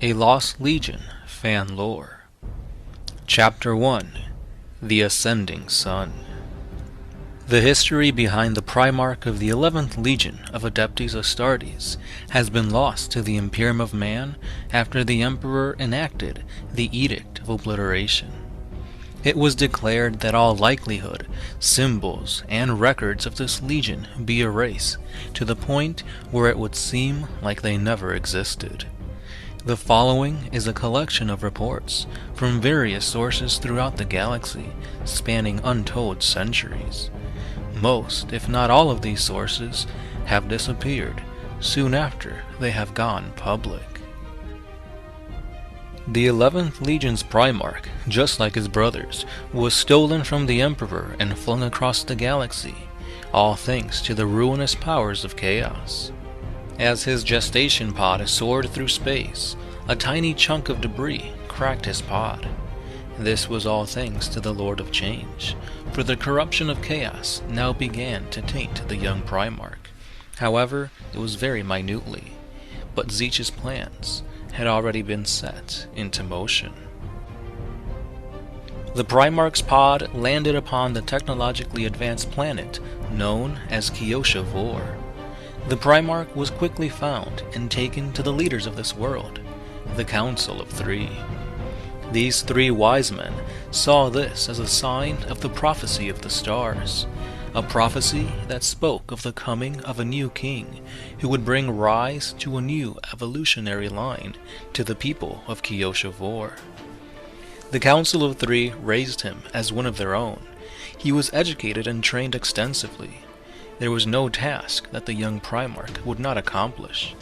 A Lost Legion Fan Lore. Chapter 1: The Ascending Sun. The history behind the Primarch of the 11th Legion of Adeptus Astartes has been lost to the Imperium of Man after the Emperor enacted the Edict of Obliteration. It was declared that all likelihood, symbols, and records of this legion be erased to the point where it would seem like they never existed. The following is a collection of reports from various sources throughout the galaxy, spanning untold centuries. Most, if not all of these sources, have disappeared soon after they have gone public. The 11th Legion's Primarch, just like his brothers, was stolen from the Emperor and flung across the galaxy, all thanks to the ruinous powers of chaos. As his gestation pod soared through space, a tiny chunk of debris cracked his pod. This was all thanks to the Lord of Change, for the corruption of chaos now began to taint the young Primarch. However, it was very minutely, but Tzeentch's plans had already been set into motion. The Primarch's pod landed upon the technologically advanced planet known as Kyosha Vor. The Primarch was quickly found and taken to the leaders of this world, the Council of Three. These three wise men saw this as a sign of the prophecy of the stars, a prophecy that spoke of the coming of a new king who would bring rise to a new evolutionary line to the people of Kyosha Vor. The Council of Three raised him as one of their own. He was educated and trained extensively. There was no task that the young Primarch would not accomplish,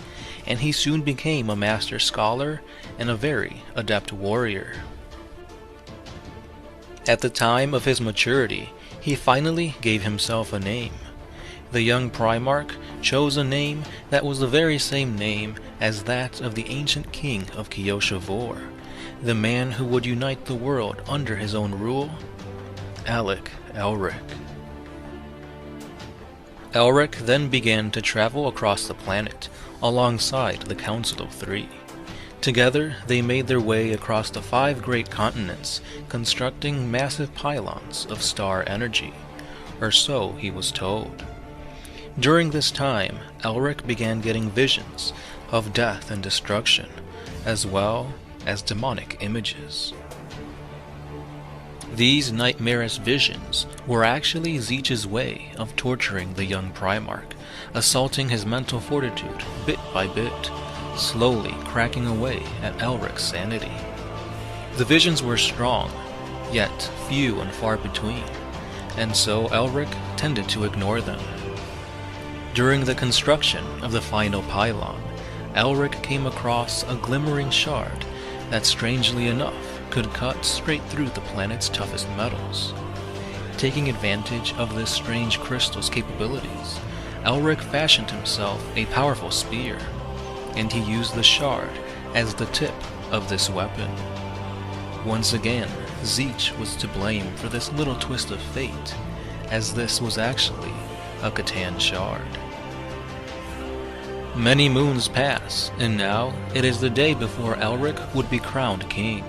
and he soon became a master scholar and a very adept warrior. At the time of his maturity, he finally gave himself a name. The young Primarch chose a name that was the very same name as that of the ancient king of Kyosha Vor, the man who would unite the world under his own rule, Alec Elric. Elric then began to travel across the planet alongside the Council of Three. Together, they made their way across the 5 great continents, constructing massive pylons of star energy, or so he was told. During this time, Elric began getting visions of death and destruction, as well as demonic images. These nightmarish visions were actually Tzeentch's way of torturing the young Primarch, assaulting his mental fortitude bit by bit, slowly cracking away at Elric's sanity. The visions were strong, yet few and far between, and so Elric tended to ignore them. During the construction of the final pylon, Elric came across a glimmering shard that, strangely enough, could cut straight through the planet's toughest metals. Taking advantage of this strange crystal's capabilities, Elric fashioned himself a powerful spear, and he used the shard as the tip of this weapon. Once again, Tzeentch was to blame for this little twist of fate, as this was actually a Catan shard. Many moons pass, and now it is the day before Elric would be crowned king.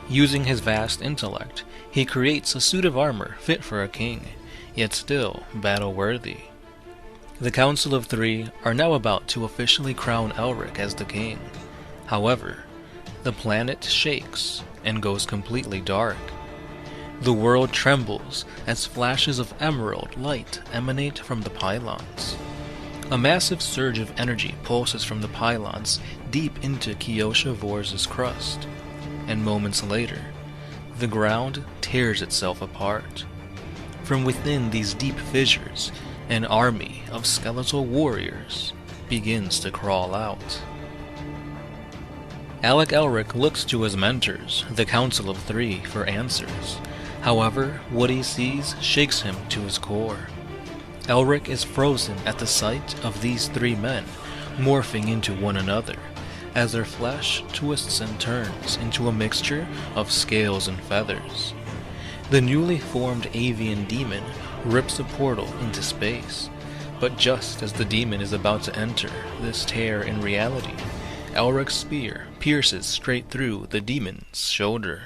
Using his vast intellect, he creates a suit of armor fit for a king, yet still battle-worthy. The Council of Three are now about to officially crown Elric as the king. However, the planet shakes and goes completely dark. The world trembles as flashes of emerald light emanate from the pylons. A massive surge of energy pulses from the pylons deep into Kyosha Vor's crust, and moments later, the ground tears itself apart. From within these deep fissures, an army of skeletal warriors begins to crawl out. Alec Elric looks to his mentors, the Council of Three, for answers. However, what he sees shakes him to his core. Elric is frozen at the sight of these 3 men morphing into one another, as their flesh twists and turns into a mixture of scales and feathers. The newly formed avian demon rips a portal into space, but just as the demon is about to enter this tear in reality, Elric's spear pierces straight through the demon's shoulder.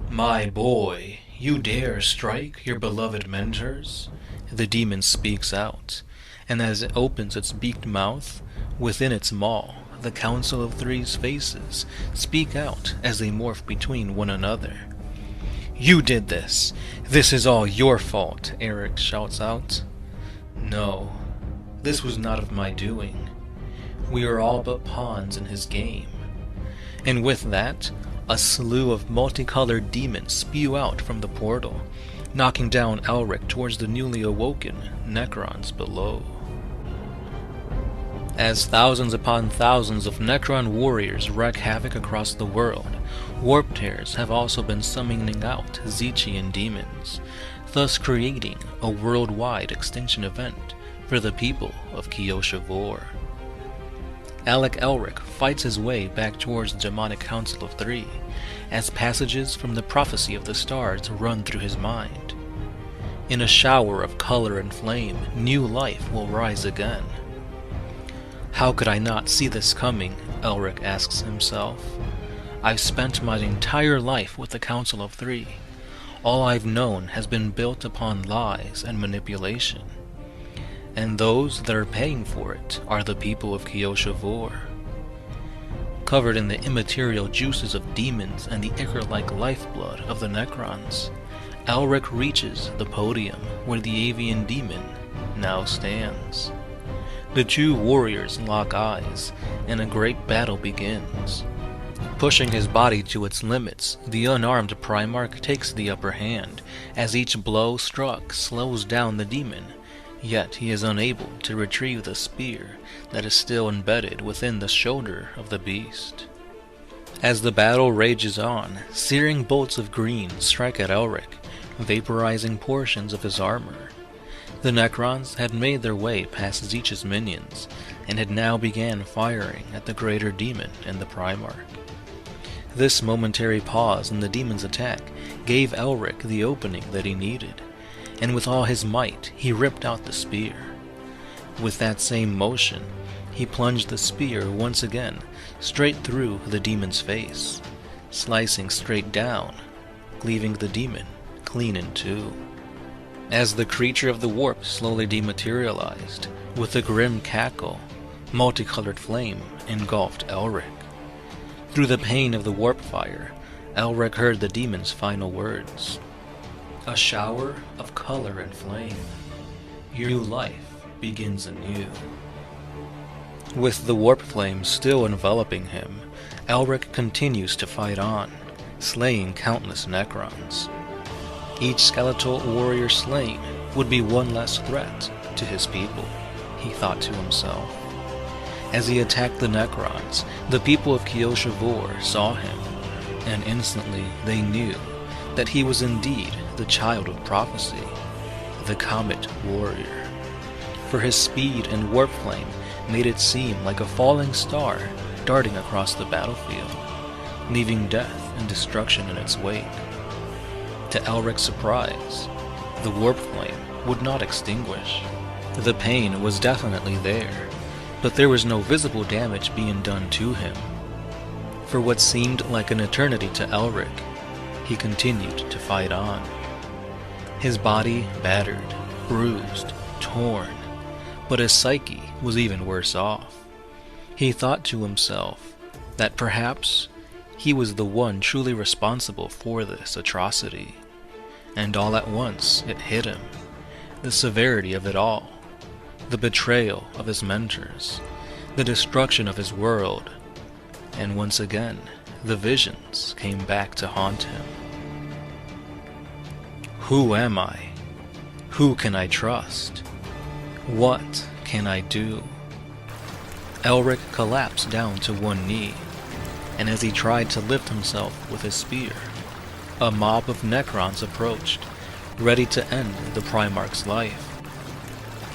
"My boy, you dare strike your beloved mentors?" The demon speaks out, and as it opens its beaked mouth, within its maw, the Council of Three's faces speak out as they morph between one another. "You did this! This is all your fault!" Eric shouts out. "No, this was not of my doing. We are all but pawns in his game." And with that, a slew of multicolored demons spew out from the portal, knocking down Elric towards the newly awoken Necrons below. As thousands upon thousands of Necron warriors wreak havoc across the world, Warp Tears have also been summoning out Tzeentchian demons, thus creating a worldwide extinction event for the people of Kioshavor. Alec Elric fights his way back towards the demonic Council of Three, as passages from the prophecy of the stars run through his mind. In a shower of color and flame, new life will rise again. How could I not see this coming? Elric asks himself. I've spent my entire life with the Council of Three. All I've known has been built upon lies and manipulation. And those that are paying for it are the people of Kioshavor. Covered in the immaterial juices of demons and the ichor-like lifeblood of the Necrons, Elric reaches the podium where the avian demon now stands. The two warriors lock eyes, and a great battle begins. Pushing his body to its limits, the unarmed Primarch takes the upper hand, as each blow struck slows down the demon, yet he is unable to retrieve the spear that is still embedded within the shoulder of the beast. As the battle rages on, searing bolts of green strike at Elric, vaporizing portions of his armor. The Necrons had made their way past Tzeentch's minions, and had now began firing at the greater demon and the Primarch. This momentary pause in the demon's attack gave Elric the opening that he needed, and with all his might he ripped out the spear. With that same motion, he plunged the spear once again straight through the demon's face, slicing straight down, leaving the demon clean in two. As the creature of the warp slowly dematerialized, with a grim cackle, multicolored flame engulfed Elric. Through the pain of the warp fire, Elric heard the demon's final words. A shower of color and flame. Your new life begins anew. With the warp flame still enveloping him, Elric continues to fight on, slaying countless Necrons. Each skeletal warrior slain would be one less threat to his people, he thought to himself. As he attacked the Necrons, the people of Kioshavor saw him, and instantly they knew that he was indeed the child of prophecy, the Comet Warrior. For his speed and warp flame made it seem like a falling star darting across the battlefield, leaving death and destruction in its wake. To Elric's surprise, the warp flame would not extinguish. The pain was definitely there, but there was no visible damage being done to him. For what seemed like an eternity to Elric, he continued to fight on. His body battered, bruised, torn, but his psyche was even worse off. He thought to himself that perhaps he was the one truly responsible for this atrocity. And all at once it hit him, the severity of it all, the betrayal of his mentors, the destruction of his world, and once again the visions came back to haunt him. Who am I? Who can I trust? What can I do? Elric collapsed down to one knee, and as he tried to lift himself with his spear, a mob of Necrons approached, ready to end the Primarch's life.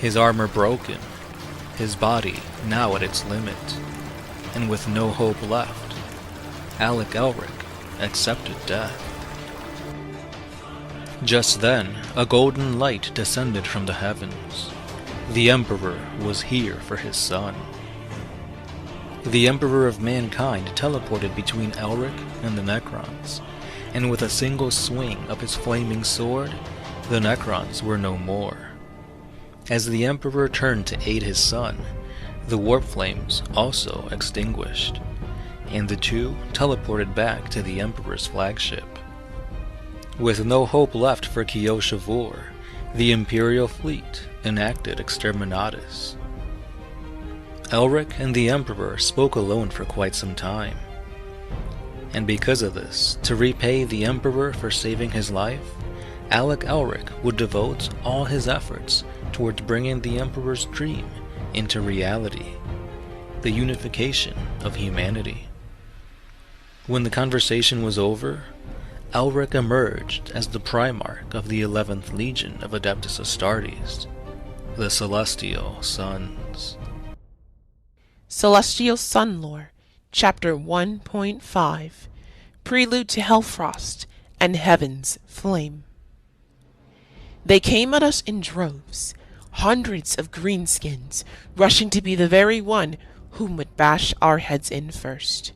His armor broken, his body now at its limit, and with no hope left, Alec Elric accepted death. Just then, a golden light descended from the heavens. The Emperor was here for his son. The Emperor of Mankind teleported between Elric and the Necrons, and with a single swing of his flaming sword, the Necrons were no more. As the Emperor turned to aid his son, the warp flames also extinguished, and the two teleported back to the Emperor's flagship. With no hope left for Kioshavor, the Imperial fleet enacted Exterminatus. Elric and the Emperor spoke alone for quite some time, and because of this, to repay the Emperor for saving his life, Alec Elric would devote all his efforts towards bringing the Emperor's dream into reality, the unification of humanity. When the conversation was over, Elric emerged as the Primarch of the 11th Legion of Adeptus Astartes, the Celestial Sons. Celestial Sun Lore, Chapter 1.5, Prelude to Hellfrost and Heaven's Flame. They came at us in droves, hundreds of greenskins, rushing to be the very one whom would bash our heads in first.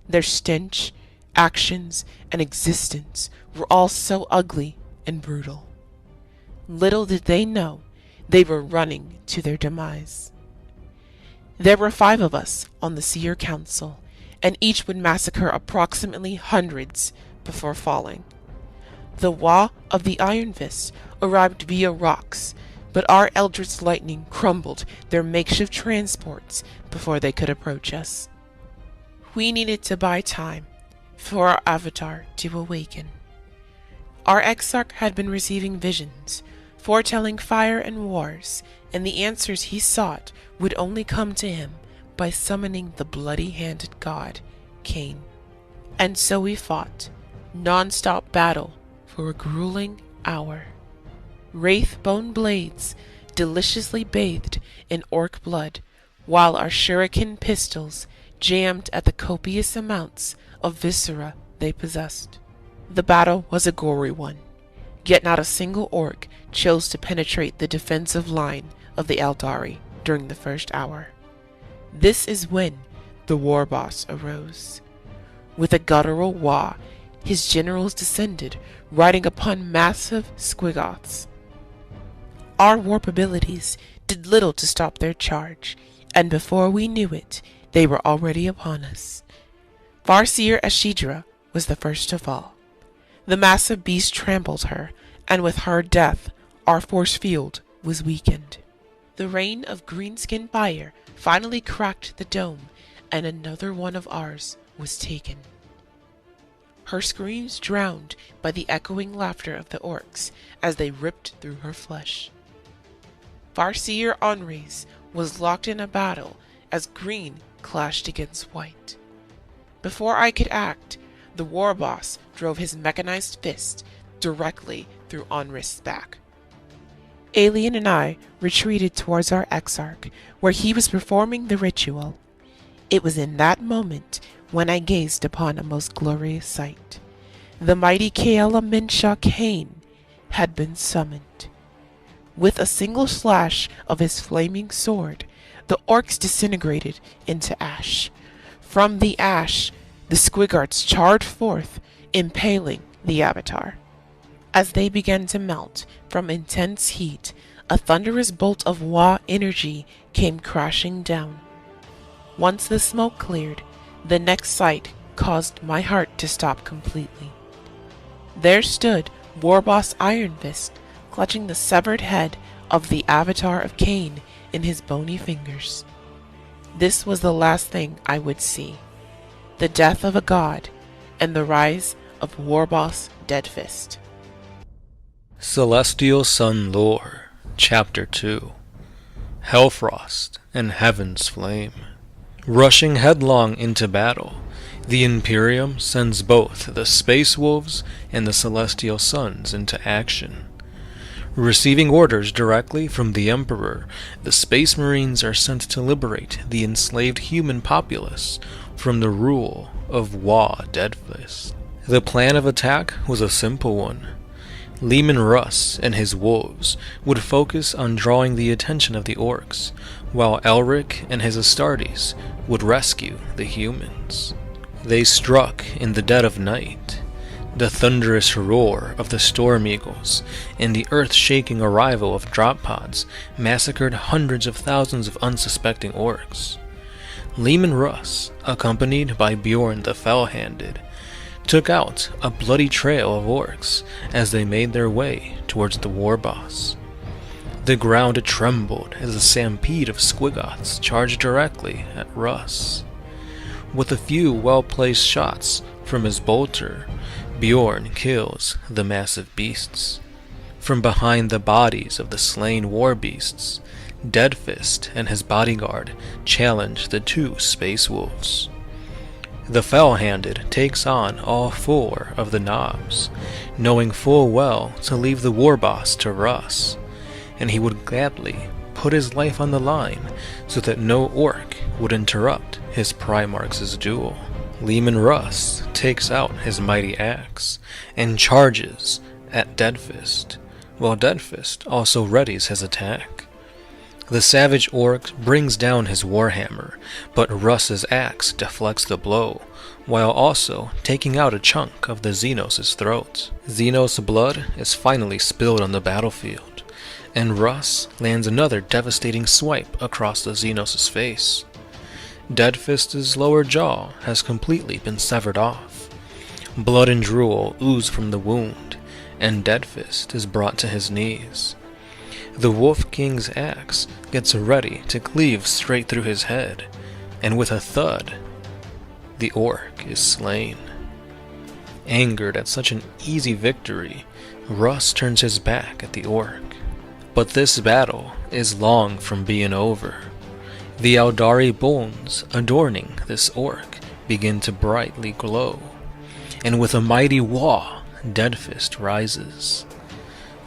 Their stench, actions, and existence were all so ugly and brutal. Little did they know they were running to their demise. There were 5 of us on the Seer Council, and each would massacre approximately hundreds before falling. The Wa of the Iron Fist arrived via rocks, but our Eldritch Lightning crumbled their makeshift transports before they could approach us. We needed to buy time for our avatar to awaken. Our Exarch had been receiving visions, foretelling fire and wars, and the answers he sought would only come to him by summoning the bloody-handed god, Cain. And so we fought, non-stop battle for a grueling hour. Wraith bone blades deliciously bathed in orc blood, while our shuriken pistols jammed at the copious amounts of viscera they possessed. The battle was a gory one, yet not a single orc chose to penetrate the defensive line of the Eldari during the first hour. This is when the war boss arose. With a guttural wah, his generals descended, riding upon massive squigoths. Our warp abilities did little to stop their charge, and before we knew it, they were already upon us. Farseer Ashidra was the first to fall. The massive beast trampled her, and with her death, our force field was weakened. The rain of greenskin fire finally cracked the dome, and another one of ours was taken. Her screams drowned by the echoing laughter of the orcs as they ripped through her flesh. Farseer Onres was locked in a battle as green clashed against white. Before I could act, the war boss drove his mechanized fist directly through Onris's back. Alien and I retreated towards our Exarch, where he was performing the ritual. It was in that moment when I gazed upon a most glorious sight. The mighty Kaela Minshaw Cain had been summoned. With a single slash of his flaming sword, the orcs disintegrated into ash. From the ash, the squiggarts charged forth, impaling the avatar. As they began to melt from intense heat, a thunderous bolt of Wa energy came crashing down. Once the smoke cleared, the next sight caused my heart to stop completely. There stood Warboss Iron Fist, clutching the severed head of the avatar of Cain in his bony fingers. This was the last thing I would see: the death of a god and the rise of Warboss Deadfist. Celestial Sun Lore, Chapter 2, Hellfrost and Heaven's Flame. Rushing headlong into battle, the Imperium sends both the Space Wolves and the Celestial Suns into action. Receiving orders directly from the Emperor, the Space Marines are sent to liberate the enslaved human populace from the rule of Wa Deadfist. The plan of attack was a simple one: Leman Russ and his wolves would focus on drawing the attention of the orcs, while Elric and his Astartes would rescue the humans. They struck in the dead of night. The thunderous roar of the storm eagles and the earth-shaking arrival of drop pods massacred hundreds of thousands of unsuspecting orcs. Leman Russ, accompanied by Bjorn the Fell-Handed, took out a bloody trail of orcs as they made their way towards the war boss. The ground trembled as a stampede of squiggoths charged directly at Russ. With a few well-placed shots from his bolter, Bjorn kills the massive beasts. From behind the bodies of the slain war beasts, Deadfist and his bodyguard challenge the two space wolves. The Fell-Handed takes on all four of the knobs, knowing full well to leave the war boss to Russ, and he would gladly put his life on the line so that no orc would interrupt his Primarch's duel. Leman Russ takes out his mighty axe and charges at Deadfist, while Deadfist also readies his attack. The savage orc brings down his warhammer, but Russ's axe deflects the blow, while also taking out a chunk of the Xenos' throat. Xenos' blood is finally spilled on the battlefield, and Russ lands another devastating swipe across the Xenos' face. Deadfist's lower jaw has completely been severed off. Blood and drool ooze from the wound, and Deadfist is brought to his knees. The Wolf King's axe gets ready to cleave straight through his head, and with a thud, the orc is slain. Angered at such an easy victory, Russ turns his back at the orc. But this battle is long from being over. The Aldari bones adorning this orc begin to brightly glow, and with a mighty wah, Deadfist rises.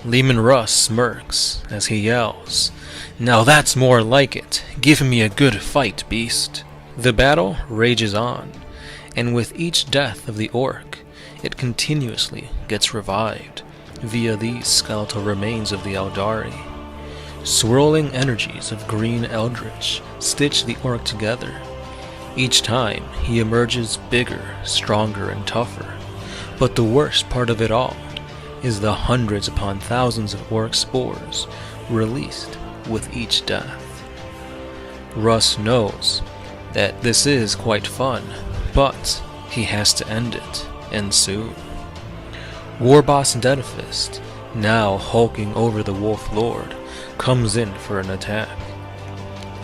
Leman Russ smirks as he yells, "Now that's more like it! Give me a good fight, beast!" The battle rages on, and with each death of the orc, it continuously gets revived via these skeletal remains of the Aldari. Swirling energies of green eldritch stitch the orc together. Each time he emerges bigger, stronger, and tougher. But the worst part of it all is the hundreds upon thousands of orc spores released with each death. Russ knows that this is quite fun, but he has to end it, and soon. Warboss Deadfist, now hulking over the Wolf Lord, comes in for an attack,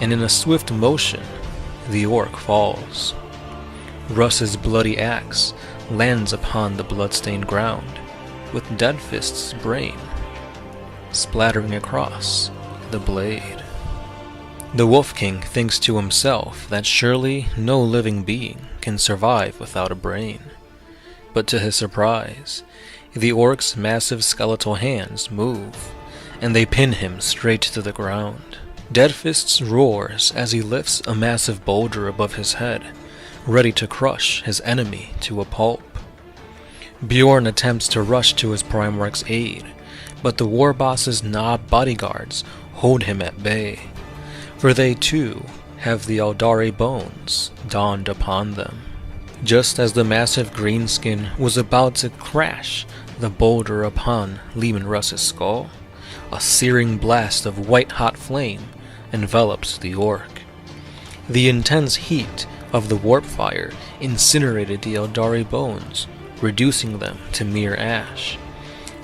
and in a swift motion, the orc falls. Russ's bloody axe lands upon the bloodstained ground, with Deadfist's brain splattering across the blade. The Wolf King thinks to himself that surely no living being can survive without a brain. But to his surprise, the orc's massive skeletal hands move, and they pin him straight to the ground. Deadfist roars as he lifts a massive boulder above his head, ready to crush his enemy to a pulp. Bjorn attempts to rush to his Primarch's aid, but the warboss's knob bodyguards hold him at bay, for they too have the Aldari bones dawned upon them. Just as the massive greenskin was about to crash the boulder upon Leman Russ's skull, a searing blast of white-hot flame envelops the orc. The intense heat of the warp fire incinerated the Aldari bones, reducing them to mere ash,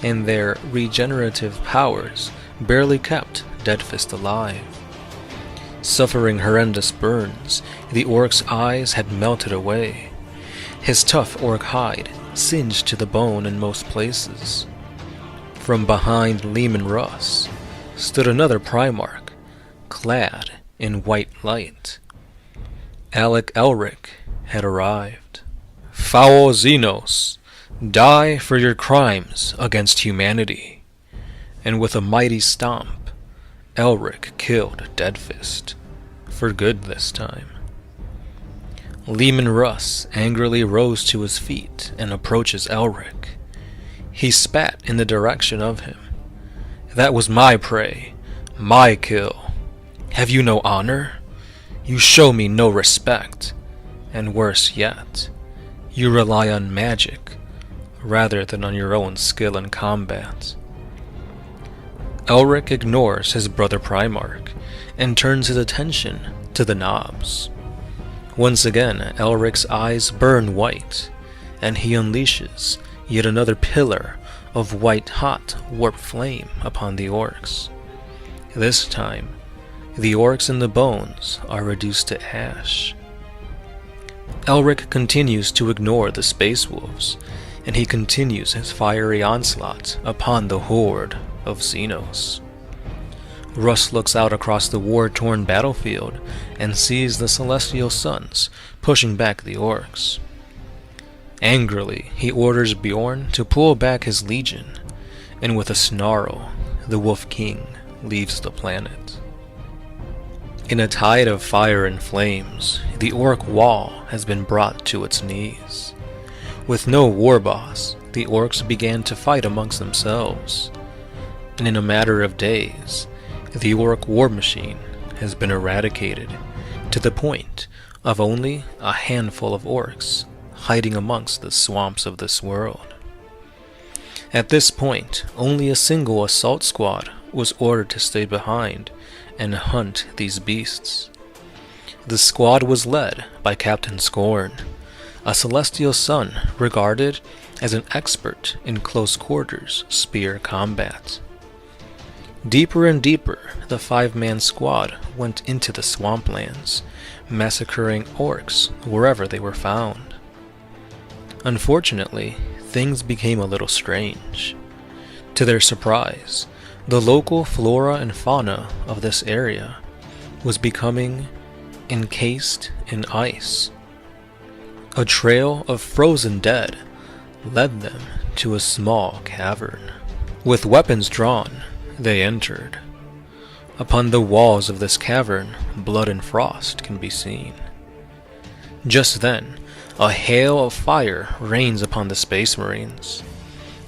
and their regenerative powers barely kept Deadfist alive. Suffering horrendous burns, the orc's eyes had melted away. His tough orc hide singed to the bone in most places. From behind Leman Russ stood another Primarch, clad in white light. Alec Elric had arrived. "Foul Xenos, die for your crimes against humanity." And with a mighty stomp, Elric killed Deadfist, for good this time. Leman Russ angrily rose to his feet and approaches Elric. He spat in the direction of him. "That was my prey, my kill. Have you no honor? You show me no respect, and worse yet, you rely on magic rather than on your own skill in combat." Elric ignores his brother Primarch and turns his attention to the knobs. Once again, Elric's eyes burn white, and he unleashes yet another pillar of white-hot warp flame upon the orcs. This time, the orcs and the bones are reduced to ash. Elric continues to ignore the space wolves, and he continues his fiery onslaught upon the horde of Xenos. Russ looks out across the war-torn battlefield and sees the Celestial Sons pushing back the orcs. Angrily, he orders Bjorn to pull back his legion, and with a snarl, the Wolf King leaves the planet. In a tide of fire and flames, the orc wall has been brought to its knees. With no war boss, the orcs began to fight amongst themselves, and in a matter of days, the orc war machine has been eradicated to the point of only a handful of orcs hiding amongst the swamps of this world. At this point, only a single assault squad was ordered to stay behind and hunt these beasts. The squad was led by Captain Scorn, a Celestial Son regarded as an expert in close quarters spear combat. Deeper and deeper, the 5-man squad went into the swamplands, massacring orcs wherever they were found. Unfortunately, things became a little strange. To their surprise, the local flora and fauna of this area was becoming encased in ice. A trail of frozen dead led them to a small cavern. With weapons drawn, they entered. Upon the walls of this cavern, blood and frost can be seen. Just then, a hail of fire rains upon the Space Marines.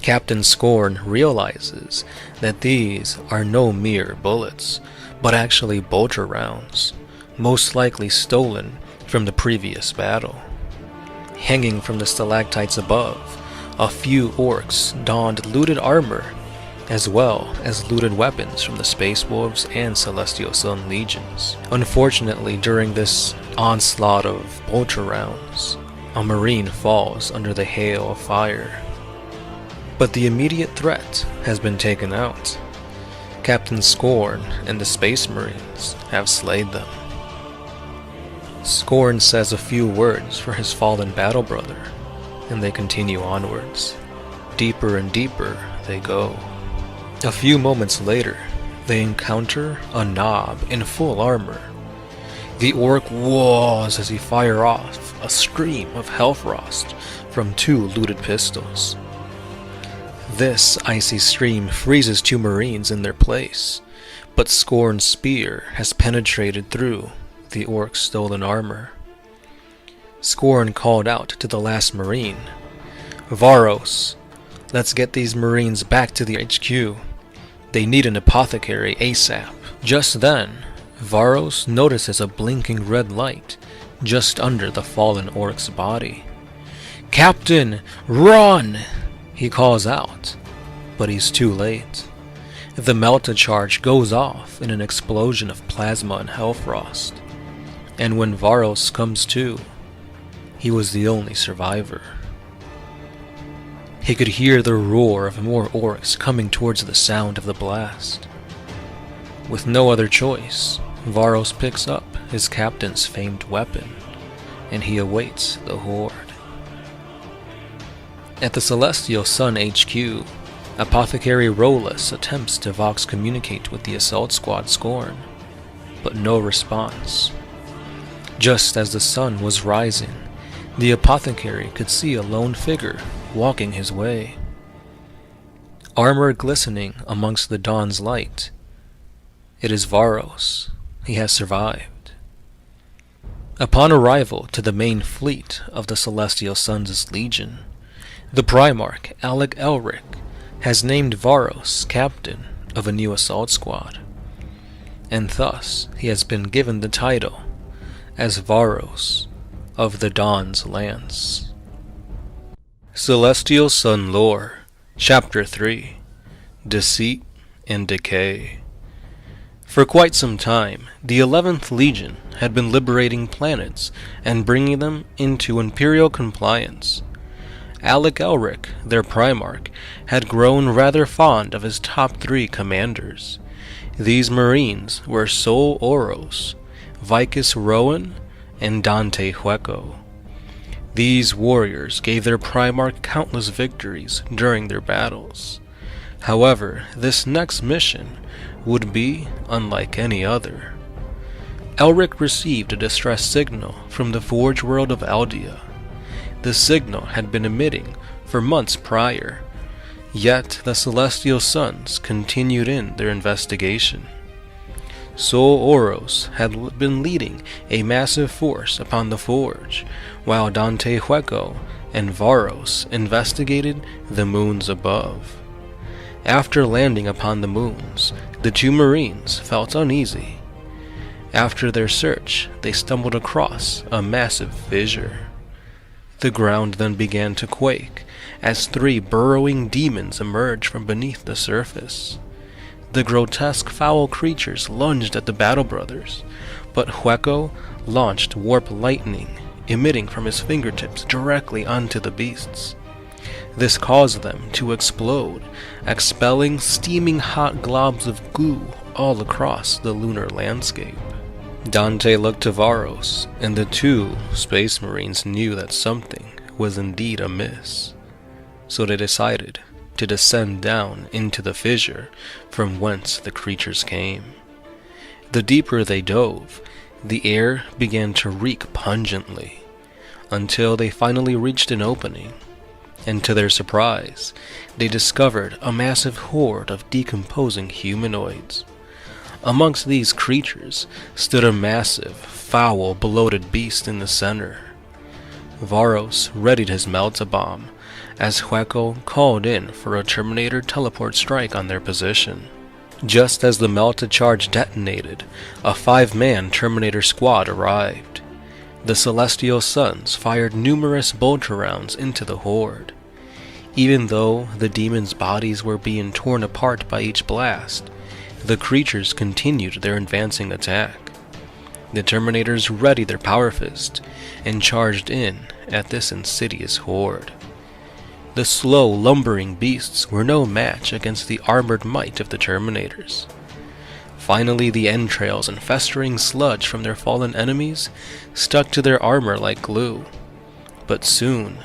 Captain Scorn realizes that these are no mere bullets, but actually bolter rounds, most likely stolen from the previous battle. Hanging from the stalactites above, a few orcs donned looted armor, as well as looted weapons from the Space Wolves and Celestial Sun legions. Unfortunately, during this onslaught of bolter rounds, a Marine falls under the hail of fire. But the immediate threat has been taken out. Captain Scorn and the Space Marines have slayed them. Scorn says a few words for his fallen battle brother, and they continue onwards. Deeper and deeper they go. A few moments later, they encounter a Nob in full armor. The orc whoas as he fires off a stream of Hellfrost from 2 looted pistols. This icy stream freezes 2 Marines in their place, but Scorn's spear has penetrated through the orc's stolen armor. Scorn called out to the last Marine, "Varos, let's get these Marines back to the HQ. They need an apothecary ASAP." Just then, Varos notices a blinking red light just under the fallen orc's body. "Captain, run!" he calls out, but he's too late. The Melta charge goes off in an explosion of plasma and Hellfrost, and when Varos comes to, he was the only survivor. He could hear the roar of more orcs coming towards the sound of the blast. With no other choice, Varos picks up his captain's famed weapon, and he awaits the horde. At the Celestial Sun HQ, Apothecary Rolus attempts to vox communicate with the assault squad Scorn, but no response. Just as the sun was rising, the apothecary could see a lone figure walking his way. Armor glistening amongst the dawn's light, it is Varos. He has survived. Upon arrival to the main fleet of the Celestial Sons' Legion, The Primarch, Alec Elric, has named Varos captain of a new assault squad, and thus he has been given the title as Varos of the Dawn's Lance. Celestial Sun Lore, Chapter 3, Deceit and Decay. For quite some time, the 11th Legion had been liberating planets and bringing them into Imperial compliance. Alec Elric, their Primarch, had grown rather fond of his top 3 commanders. These Marines were Sol Oros, Vicus Rowan, and Dante Hueco. These warriors gave their Primarch countless victories during their battles. However, this next mission would be unlike any other. Elric received a distress signal from the Forge world of Aldea. The signal had been emitting for months prior, yet the Celestial Sons continued in their investigation. Sol Oros had been leading a massive force upon the Forge, while Dante Hueco and Varos investigated the moons above. After landing upon the moons, the 2 Marines felt uneasy. After their search, they stumbled across a massive fissure. The ground then began to quake as 3 burrowing demons emerged from beneath the surface. The grotesque foul creatures lunged at the Battle Brothers, but Hueco launched warp lightning, emitting from his fingertips directly onto the beasts. This caused them to explode, expelling steaming hot globs of goo all across the lunar landscape. Dante looked to Varos, and the 2 Space Marines knew that something was indeed amiss. So they decided to descend down into the fissure from whence the creatures came. The deeper they dove, the air began to reek pungently, until they finally reached an opening. And to their surprise, they discovered a massive horde of decomposing humanoids. Amongst these creatures stood a massive, foul, bloated beast in the center. Varos readied his melt-a-bomb as Hueco called in for a Terminator teleport strike on their position. Just as the melt-a-charge detonated, a 5-man Terminator squad arrived. The Celestial Sons fired numerous bolter rounds into the horde. Even though the demons' bodies were being torn apart by each blast, the creatures continued their advancing attack. The Terminators readied their power fist and charged in at this insidious horde. The slow, lumbering beasts were no match against the armored might of the Terminators. Finally, the entrails and festering sludge from their fallen enemies stuck to their armor like glue. But soon,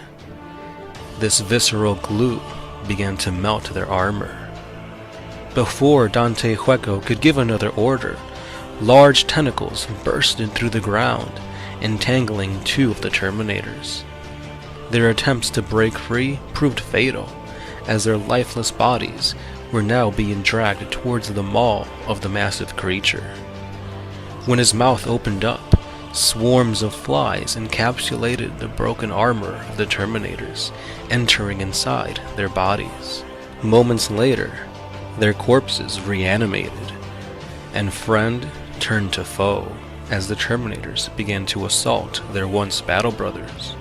this visceral glue began to melt their armor. Before Dante Hueco could give another order, large tentacles bursted through the ground, entangling 2 of the Terminators. Their attempts to break free proved fatal, as their lifeless bodies were now being dragged towards the maw of the massive creature. When his mouth opened up, swarms of flies encapsulated the broken armor of the Terminators, entering inside their bodies. Moments later, their corpses reanimated, and friend turned to foe as the Terminators began to assault their once battle brothers.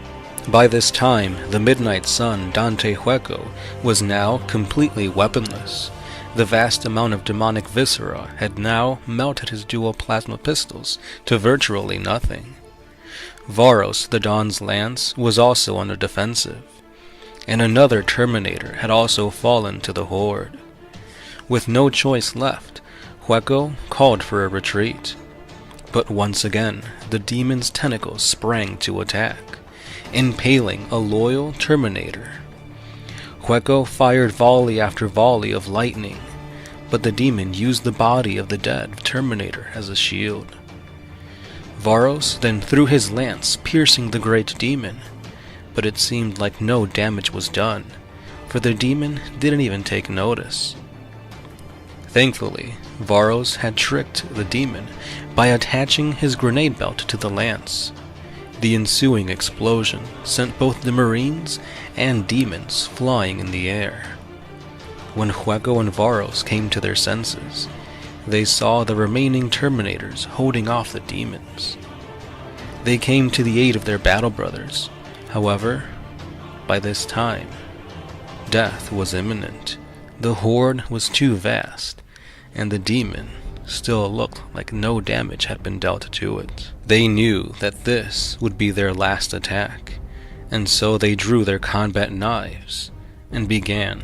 By this time, the Midnight Sun, Dante Hueco, was now completely weaponless. The vast amount of demonic viscera had now melted his dual plasma pistols to virtually nothing. Varos, the Dawn's Lance, was also on the defensive, and another Terminator had also fallen to the horde. With no choice left, Hueco called for a retreat. But once again, the demon's tentacles sprang to attack, impaling a loyal Terminator. Hueco fired volley after volley of lightning, but the demon used the body of the dead Terminator as a shield. Varos then threw his lance, piercing the great demon, but it seemed like no damage was done, for the demon didn't even take notice. Thankfully, Varos had tricked the demon by attaching his grenade belt to the lance. The ensuing explosion sent both the Marines and demons flying in the air. When Hueco and Varos came to their senses, they saw the remaining Terminators holding off the demons. They came to the aid of their battle brothers. However, by this time, death was imminent. The horde was too vast, and the demon still looked like no damage had been dealt to it. They knew that this would be their last attack, and so they drew their combat knives and began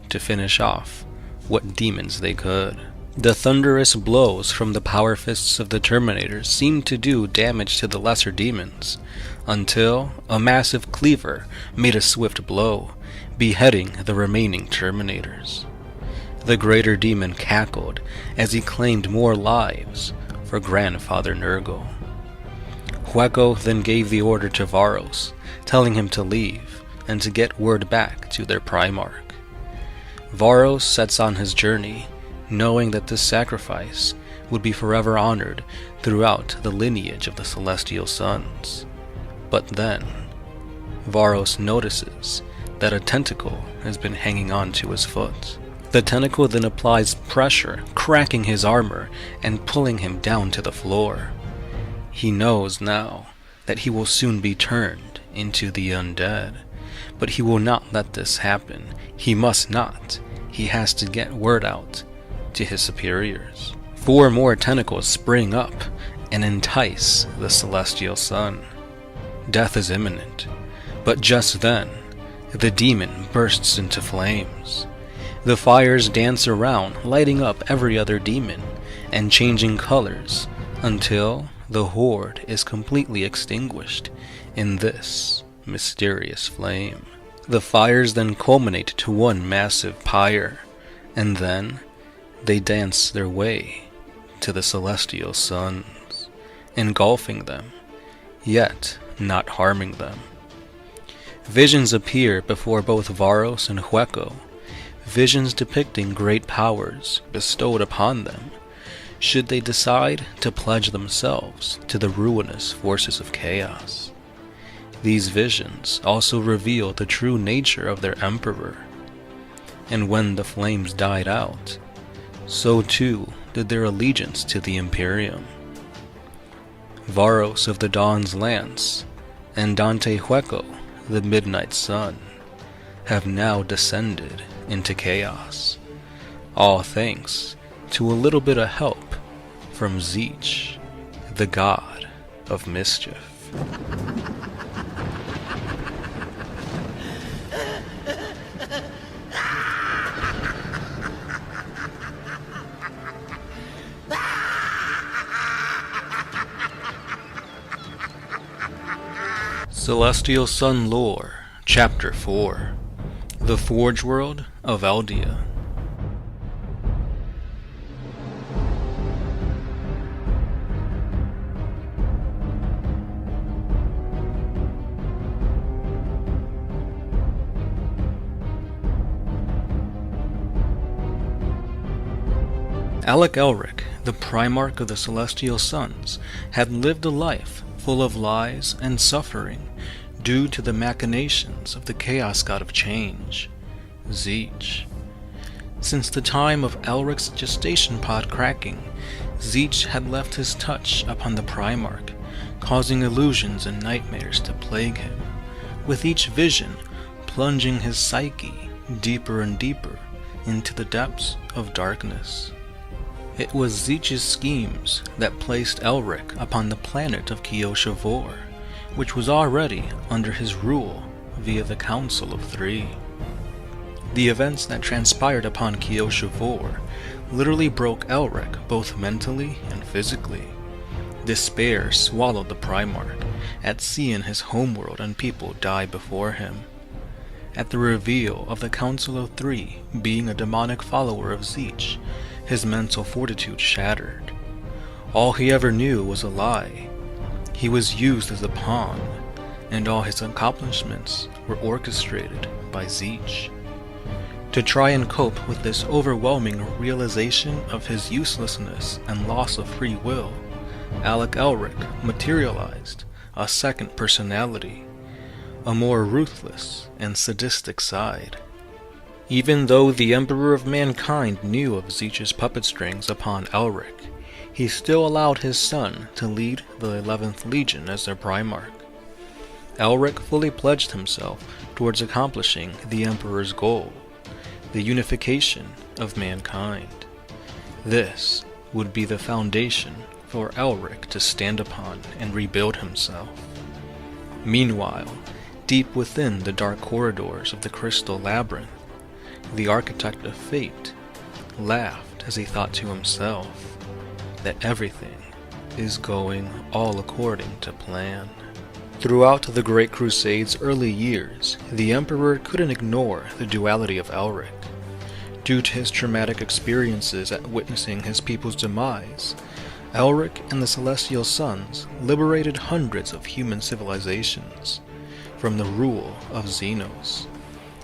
to finish off what demons they could. The thunderous blows from the power fists of the Terminators seemed to do damage to the lesser demons, until a massive cleaver made a swift blow, beheading the remaining Terminators. The greater demon cackled as he claimed more lives for Grandfather Nurgle. Hueco then gave the order to Varos, telling him to leave and to get word back to their Primarch. Varos sets on his journey, knowing that this sacrifice would be forever honored throughout the lineage of the Celestial Sons. But then, Varos notices that a tentacle has been hanging on to his foot. The tentacle then applies pressure, cracking his armor and pulling him down to the floor. He knows now that he will soon be turned into the undead, but he will not let this happen. He must not. He has to get word out to his superiors. 4 more tentacles spring up and entice the Celestial Sun. Death is imminent, but just then, the demon bursts into flames. The fires dance around, lighting up every other demon, and changing colors, until the horde is completely extinguished in this mysterious flame. The fires then culminate to one massive pyre, and then they dance their way to the Celestial Suns, engulfing them, yet not harming them. Visions appear before both Varos and Hueco, visions depicting great powers bestowed upon them, should they decide to pledge themselves to the ruinous forces of chaos. These visions also reveal the true nature of their emperor, and when the flames died out, so too did their allegiance to the Imperium. Varos of the Dawn's Lance and Dante Hueco, the Midnight Sun, have now descended into chaos, all thanks to a little bit of help from Zeech, the god of mischief. Celestial Sun Lore, Chapter 4, The Forge World of Aldea. Alec Elric, the Primarch of the Celestial Sons, had lived a life full of lies and suffering due to the machinations of the Chaos God of Change, Zeech. Since the time of Elric's gestation pod cracking, Zeech had left his touch upon the Primarch, causing illusions and nightmares to plague him, with each vision plunging his psyche deeper and deeper into the depths of darkness. It was Zeech's schemes that placed Elric upon the planet of Kioshavor, which was already under his rule via the Council of Three. The events that transpired upon Kioshavor literally broke Elric both mentally and physically. Despair swallowed the Primarch at seeing his homeworld and people die before him. At the reveal of the Council of Three being a demonic follower of Zeech, his mental fortitude shattered. All he ever knew was a lie. He was used as a pawn, and all his accomplishments were orchestrated by Zeech. To try and cope with this overwhelming realization of his uselessness and loss of free will, Alec Elric materialized a second personality, a more ruthless and sadistic side. Even though the Emperor of Mankind knew of Tzeentch's puppet strings upon Elric, he still allowed his son to lead the 11th Legion as their Primarch. Elric fully pledged himself towards accomplishing the Emperor's goal, the unification of mankind. This would be the foundation for Elric to stand upon and rebuild himself. Meanwhile, deep within the dark corridors of the Crystal Labyrinth, the Architect of Fate laughed as he thought to himself that everything is going all according to plan. Throughout the Great Crusade's early years, the Emperor couldn't ignore the duality of Elric. Due to his traumatic experiences at witnessing his people's demise, Elric and the Celestial Sons liberated hundreds of human civilizations from the rule of Xenos,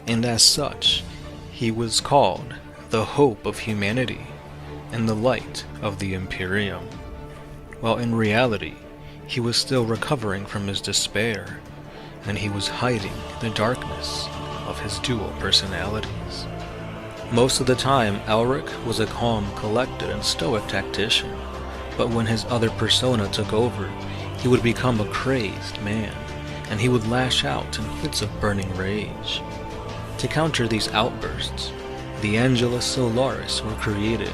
and as such, he was called the Hope of Humanity and the Light of the Imperium, while in reality, he was still recovering from his despair, and he was hiding the darkness of his dual personalities. Most of the time, Elric was a calm, collected, and stoic tactician, but when his other persona took over, he would become a crazed man, and he would lash out in fits of burning rage. To counter these outbursts, the Angelus Solaris were created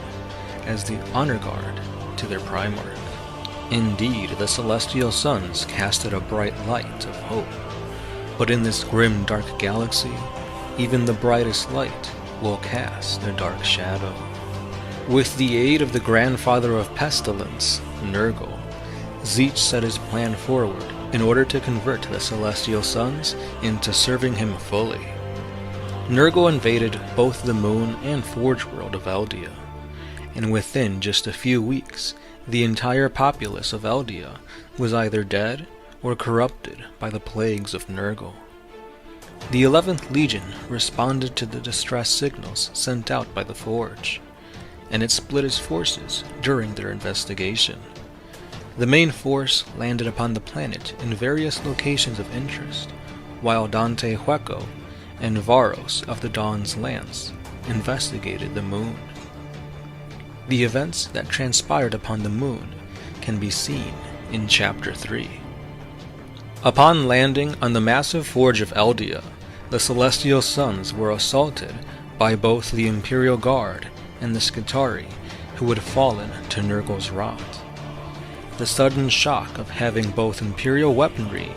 as the honor guard to their Primarch. Indeed, the Celestial Sons casted a bright light of hope, but in this grim dark galaxy, even the brightest light will cast a dark shadow. With the aid of the grandfather of pestilence, Nurgle, Tzeentch set his plan forward in order to convert the Celestial Sons into serving him fully. Nurgle invaded both the moon and forge world of Aldea, and within just a few weeks, the entire populace of Aldea was either dead or corrupted by the plagues of Nurgle. The 11th Legion responded to the distress signals sent out by the Forge, and it split its forces during their investigation. The main force landed upon the planet in various locations of interest, while Dante Hueco and Varos of the Dawn's Lance investigated the moon. The events that transpired upon the moon can be seen in Chapter 3. Upon landing on the massive forge of Aldea, the Celestial Sons were assaulted by both the Imperial Guard and the Skitarii, who had fallen to Nurgle's rot. The sudden shock of having both Imperial weaponry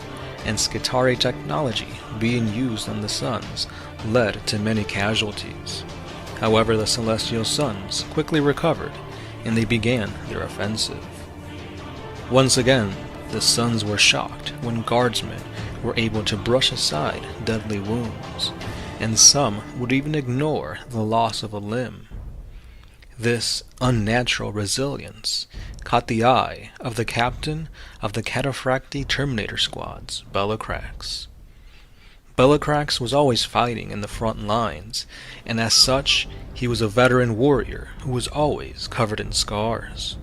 and Skitarii technology being used on the Sons led to many casualties. However, the Celestial Sons quickly recovered, and they began their offensive. Once again, the Sons were shocked when guardsmen were able to brush aside deadly wounds, and some would even ignore the loss of a limb. This unnatural resilience caught the eye of the captain of the Cataphracti Terminator Squads, Bellicrax. Bellicrax was always fighting in the front lines, and as such, he was a veteran warrior who was always covered in scars.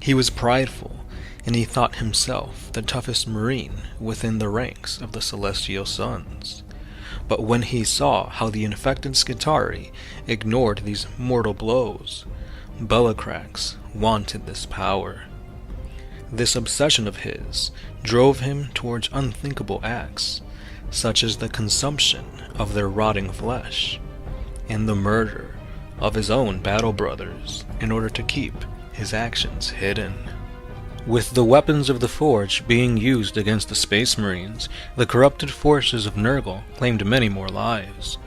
He was prideful, and he thought himself the toughest Marine within the ranks of the Celestial Sons. But when he saw how the infected Skitarii ignored these mortal blows, Bellicrax wanted this power. This obsession of his drove him towards unthinkable acts, such as the consumption of their rotting flesh, and the murder of his own battle brothers in order to keep his actions hidden. With the weapons of the Forge being used against the Space Marines, the corrupted forces of Nurgle claimed many more lives.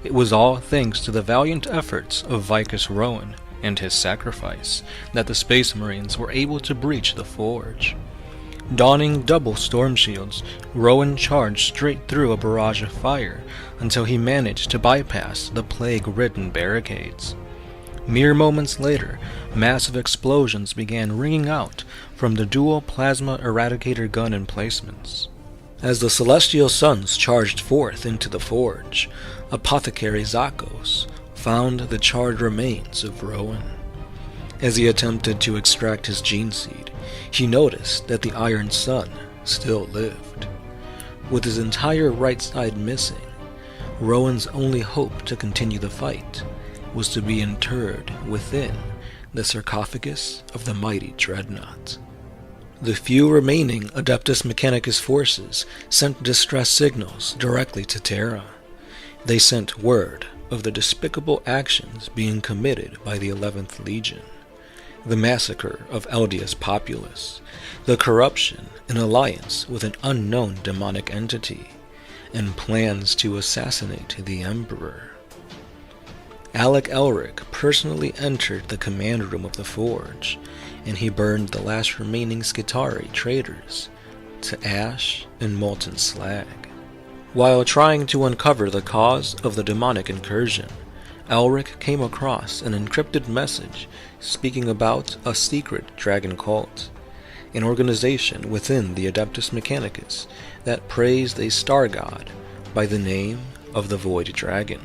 It was all thanks to the valiant efforts of Vicus Rowan and his sacrifice that the Space Marines were able to breach the Forge. Donning double storm shields, Rowan charged straight through a barrage of fire until he managed to bypass the plague-ridden barricades. Mere moments later, massive explosions began ringing out from the dual plasma eradicator gun emplacements. As the Celestial Sons charged forth into the Forge, Apothecary Zakos found the charred remains of Rowan. As he attempted to extract his gene seed, he noticed that the Iron Sun still lived. With his entire right side missing, Rowan's only hope to continue the fight was to be interred within the sarcophagus of the mighty dreadnought. The few remaining Adeptus Mechanicus forces sent distress signals directly to Terra. They sent word of the despicable actions being committed by the 11th Legion, the massacre of Aldea's populace, the corruption in alliance with an unknown demonic entity, and plans to assassinate the Emperor. Alec Elric personally entered the command room of the Forge, and he burned the last remaining Skitarii traitors to ash and molten slag. While trying to uncover the cause of the demonic incursion, Elric came across an encrypted message speaking about a secret dragon cult, an organization within the Adeptus Mechanicus that praised a star god by the name of the Void Dragon.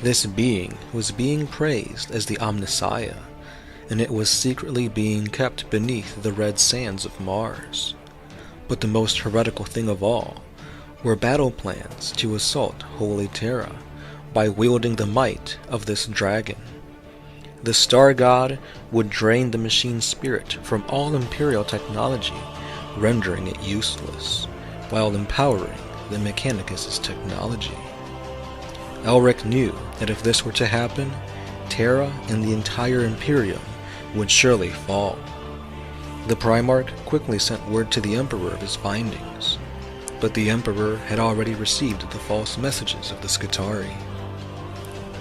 This being was being praised as the Omnissiah, and it was secretly being kept beneath the red sands of Mars. But the most heretical thing of all were battle plans to assault Holy Terra by wielding the might of this dragon. The star god would drain the machine spirit from all Imperial technology, rendering it useless, while empowering the Mechanicus' technology. Elric knew that if this were to happen, Terra and the entire Imperium would surely fall. The Primarch quickly sent word to the Emperor of his findings, but the Emperor had already received the false messages of the Skitarii.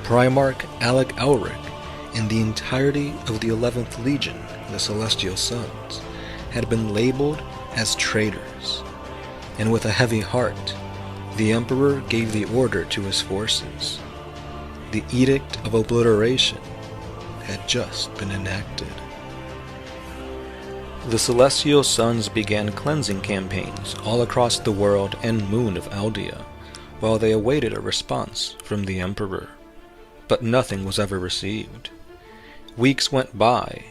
Primarch Alec Elric and the entirety of the 11th Legion, the Celestial Sons, had been labeled as traitors, and with a heavy heart, the Emperor gave the order to his forces. The Edict of Obliteration had just been enacted. The Celestial Sons began cleansing campaigns all across the world and moon of Aldea, while they awaited a response from the Emperor. But nothing was ever received. Weeks went by,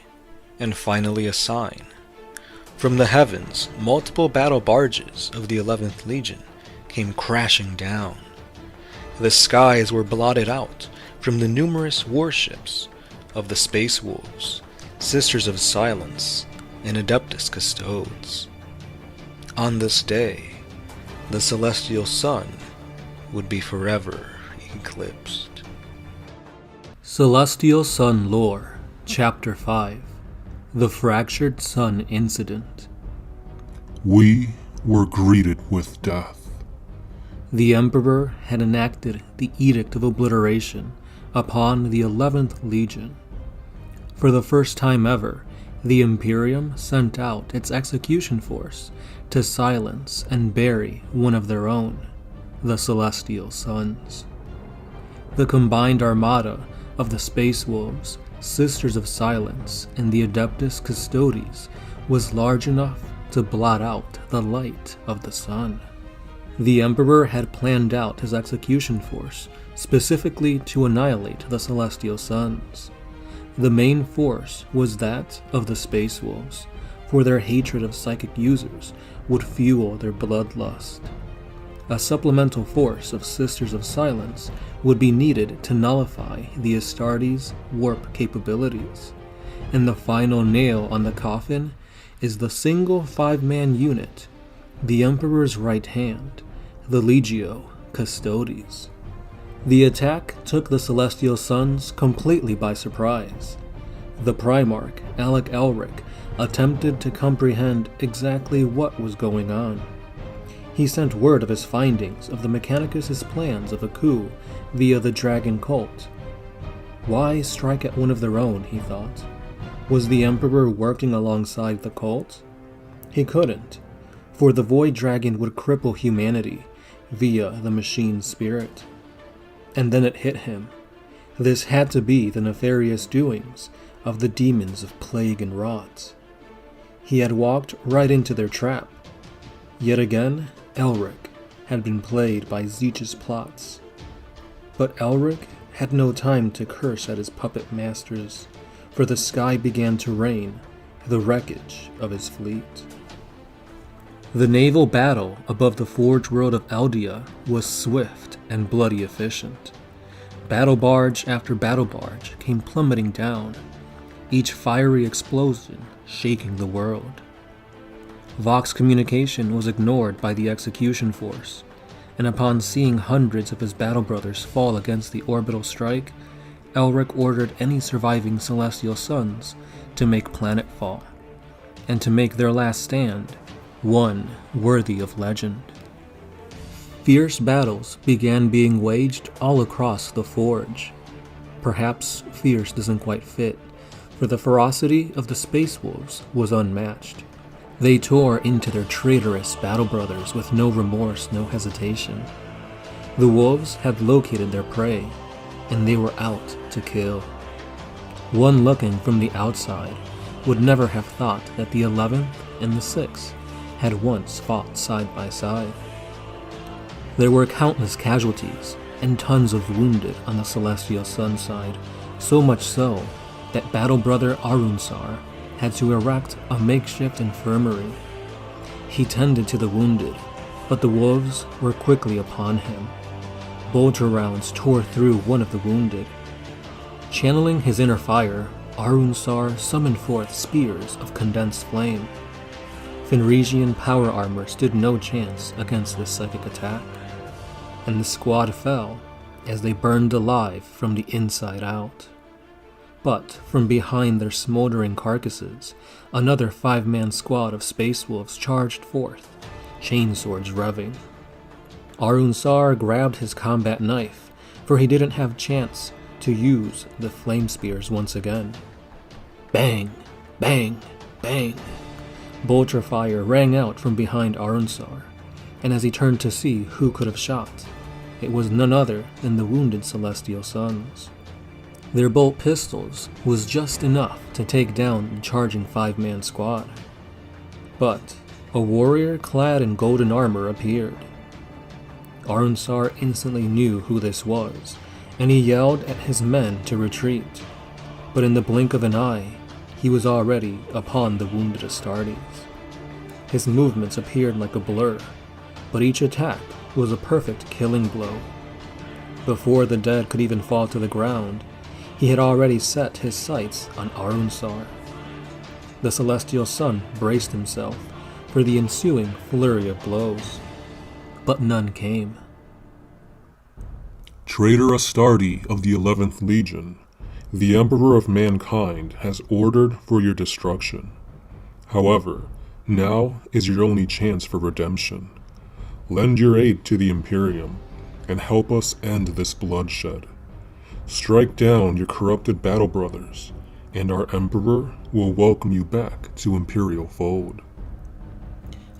and finally a sign. From the heavens, multiple battle barges of the 11th Legion came crashing down. The skies were blotted out from the numerous warships of the Space Wolves, Sisters of Silence, and Adeptus Custodes. On this day, the Celestial Sun would be forever eclipsed. Celestial Sun Lore, Chapter 5, The Fractured Sun Incident. We were greeted with death. The Emperor had enacted the Edict of Obliteration upon the 11th Legion. For the first time ever, the Imperium sent out its execution force to silence and bury one of their own, the Celestial Sons. The combined armada of the Space Wolves, Sisters of Silence, and the Adeptus Custodes was large enough to blot out the light of the sun. The Emperor had planned out his execution force specifically to annihilate the Celestial Sons. The main force was that of the Space Wolves, for their hatred of psychic users would fuel their bloodlust. A supplemental force of Sisters of Silence would be needed to nullify the Astartes' warp capabilities, and the final nail on the coffin is the single 5-man unit, the Emperor's right hand, the Legio Custodes. The attack took the Celestial Sons completely by surprise. The Primarch, Alec Elric, attempted to comprehend exactly what was going on. He sent word of his findings of the Mechanicus' plans of a coup via the Dragon Cult. Why strike at one of their own, he thought. Was the Emperor working alongside the cult? He couldn't, for the Void Dragon would cripple humanity via the machine spirit. And then it hit him. This had to be the nefarious doings of the demons of plague and rot. He had walked right into their trap. Yet again, Elric had been played by Tzeentch's plots. But Elric had no time to curse at his puppet masters, for the sky began to rain the wreckage of his fleet. The naval battle above the forge world of Aldea was swift and bloody efficient. Battle barge after battle barge came plummeting down, each fiery explosion shaking the world. Vox communication was ignored by the execution force, and upon seeing hundreds of his battle brothers fall against the orbital strike, Elric ordered any surviving celestial sons to make planetfall, and to make their last stand one worthy of legend. Fierce battles began being waged all across the forge. Perhaps fierce doesn't quite fit, for the ferocity of the Space Wolves was unmatched. They tore into their traitorous battle brothers with no remorse, no hesitation. The wolves had located their prey, and they were out to kill. One looking from the outside would never have thought that the 11th and the 6th had once fought side by side. There were countless casualties and tons of wounded on the Celestial Sun side, so much so that battle brother Arunsar had to erect a makeshift infirmary. He tended to the wounded, but the wolves were quickly upon him. Bolter rounds tore through one of the wounded. Channeling his inner fire, Arunsar summoned forth spears of condensed flame. Fenrisian power armor stood no chance against this psychic attack, and the squad fell as they burned alive from the inside out. But from behind their smoldering carcasses, another 5-man squad of space wolves charged forth, chainswords revving. Arunsar grabbed his combat knife, for he didn't have chance to use the flame spears once again. Bang! Bang! Bang! Bolter fire rang out from behind Arunsar, and as he turned to see who could have shot, it was none other than the wounded Celestial Sons. Their bolt pistols was just enough to take down the charging 5-man squad. But a warrior clad in golden armor appeared. Arunsar instantly knew who this was, and he yelled at his men to retreat. But in the blink of an eye, he was already upon the wounded Astartes. His movements appeared like a blur, but each attack was a perfect killing blow. Before the dead could even fall to the ground, he had already set his sights on Arunsar. The Celestial Sun braced himself for the ensuing flurry of blows, but none came. Traitor Astarte of the 11th Legion, the Emperor of Mankind has ordered for your destruction. However, now is your only chance for redemption. Lend your aid to the Imperium, and help us end this bloodshed. Strike down your corrupted battle brothers, and our Emperor will welcome you back to Imperial fold.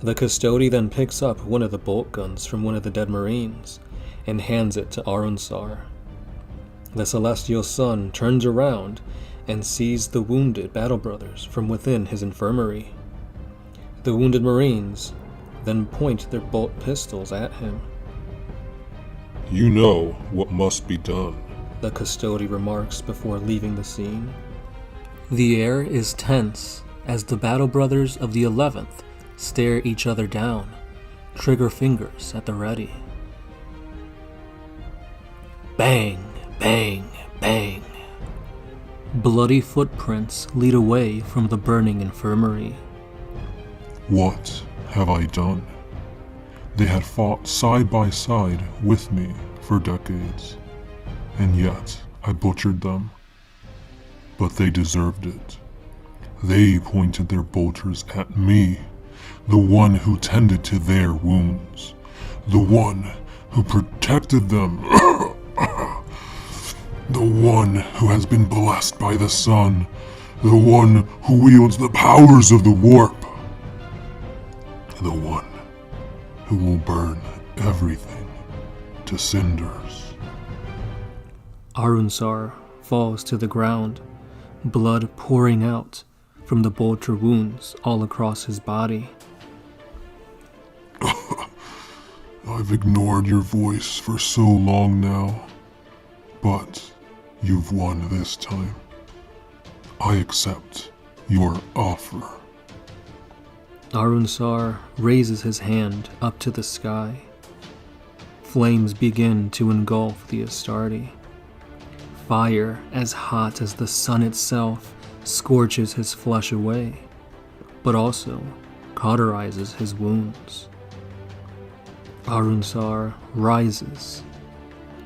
The Custody then picks up one of the bolt guns from one of the dead Marines, and hands it to Arunsar. The Celestial Sun turns around and sees the wounded battle brothers from within his infirmary. The wounded Marines then point their bolt pistols at him. You know what must be done, the Custody remarks before leaving the scene. The air is tense as the battle brothers of the 11th stare each other down, trigger fingers at the ready. Bang, bang, bang. Bloody footprints lead away from the burning infirmary. What have I done? They had fought side by side with me for decades, and yet I butchered them. But they deserved it. They pointed their bolters at me, the one who tended to their wounds, the one who protected them, the one who has been blessed by the sun, the one who wields the powers of the warp, the one who will burn everything to cinders. Arunsar falls to the ground, blood pouring out from the bolter wounds all across his body. I've ignored your voice for so long now, but you've won this time. I accept your offer. Arunsar raises his hand up to the sky. Flames begin to engulf the Astarte. Fire as hot as the sun itself scorches his flesh away, but also cauterizes his wounds. Arunsar rises,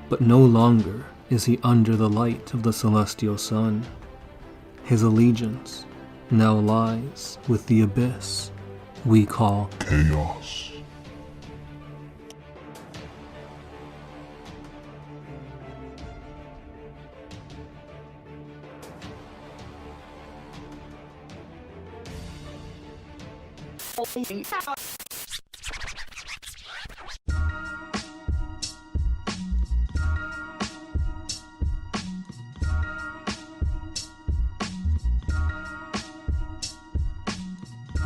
but no longer is he under the light of the celestial sun. His allegiance now lies with the abyss we call Chaos.